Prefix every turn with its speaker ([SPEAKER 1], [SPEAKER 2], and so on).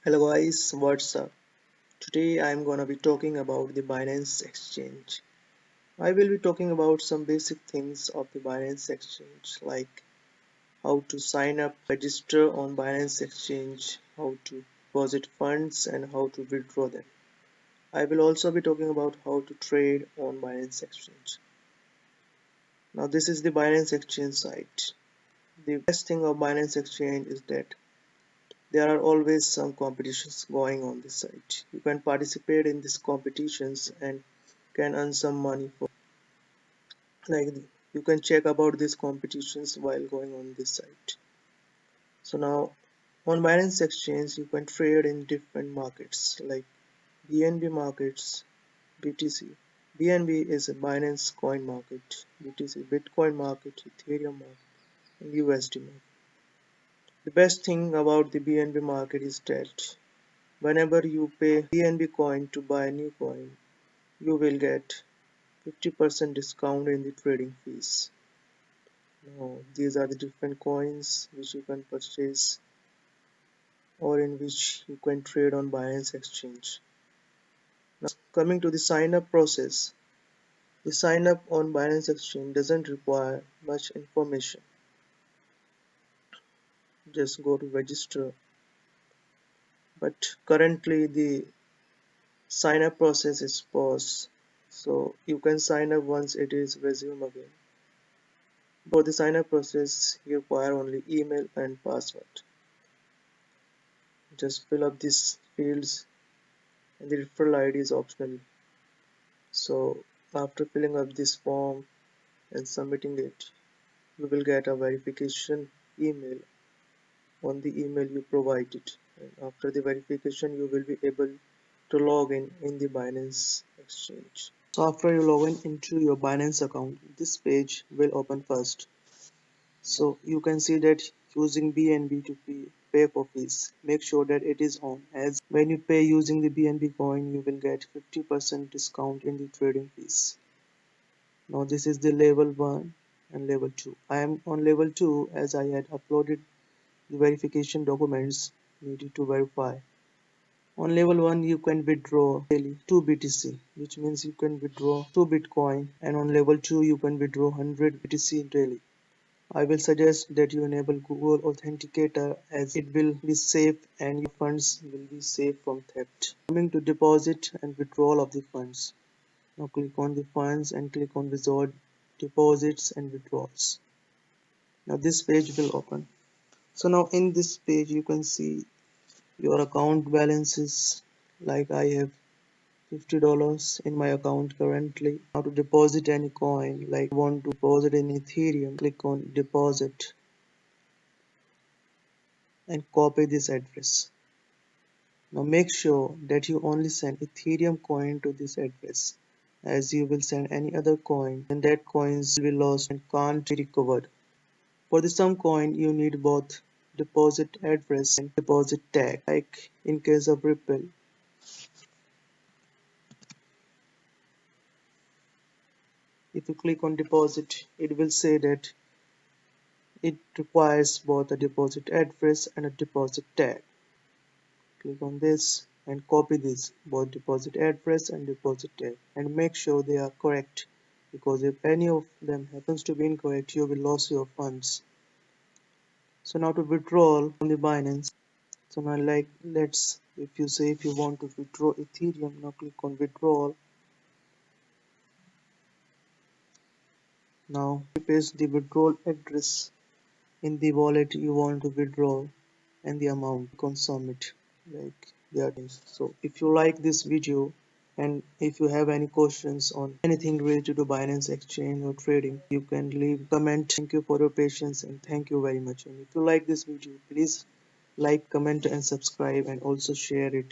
[SPEAKER 1] Hello guys, what's up? Today I'm gonna be talking about the Binance exchange. I will be talking about some basic things of the Binance exchange like how to sign up, register on Binance exchange, how to deposit funds and how to withdraw them. I will also be talking about how to trade on Binance exchange. Now this is the Binance exchange site. The best thing of Binance exchange is that there are always some competitions going on this site. You can participate in these competitions and can earn some money for like you can check about these competitions while going on this site. So now on Binance Exchange you can trade in different markets like BNB markets, BTC. BNB is a Binance coin market, BTC Bitcoin market, Ethereum market, and USD market. The best thing about the BNB market is that whenever you pay BNB coin to buy a new coin, you will get 50% discount in the trading fees. Now, these are the different coins which you can purchase or in which you can trade on Binance Exchange. Now, coming to the sign up process, the sign up on Binance Exchange doesn't require much information. Just go to register. But currently the sign up process is paused, so you can sign up once it is resumed again. For the sign up process, you require only email and password. Just fill up these fields and the referral ID is optional. So after filling up this form and submitting it, you will get a verification email on the email you provided. And after the verification, you will be able to log in the Binance exchange. So after you log in into your Binance account, this page will open first. So you can see that using BNB to pay for fees. Make sure that it is on, as when you pay using the BNB coin, you will get 50% discount in the trading fees. Now this is the level 1 and level 2. I am on level 2 as I had uploaded the verification documents needed to verify. On level 1 you can withdraw daily 2 BTC, which means you can withdraw 2 Bitcoin, and on level 2 you can withdraw 100 BTC daily. I will suggest that you enable Google Authenticator as it will be safe and your funds will be safe from theft. Coming to deposit and withdrawal of the funds. Now click on the funds and click on wizard deposits and withdrawals. Now this page will open. So now in this page you can see your account balances. Like I have $50 in my account currently. Now to deposit any coin, like want to deposit in Ethereum, click on deposit and copy this address. Now make sure that you only send Ethereum coin to this address, as you will send any other coin and that coins will be lost and can't be recovered. For the some coin you need both deposit address and deposit tag, like in case of Ripple. If you click on deposit, it will say that it requires both a deposit address and a deposit tag. Click on this and copy this, both deposit address and deposit tag, and make sure they are correct, because if any of them happens to be incorrect, you will lose your funds. So now to withdraw from the Binance. So now if you want to withdraw Ethereum, now click on withdrawal. Now paste the withdrawal address in the wallet you want to withdraw and the amount. Click on submit, like that is. So if you like this video and if you have any questions on anything related to Binance exchange or trading, you can leave a comment. Thank you for your patience and thank you very much. And if you like this video, please like, comment and subscribe, and also share it.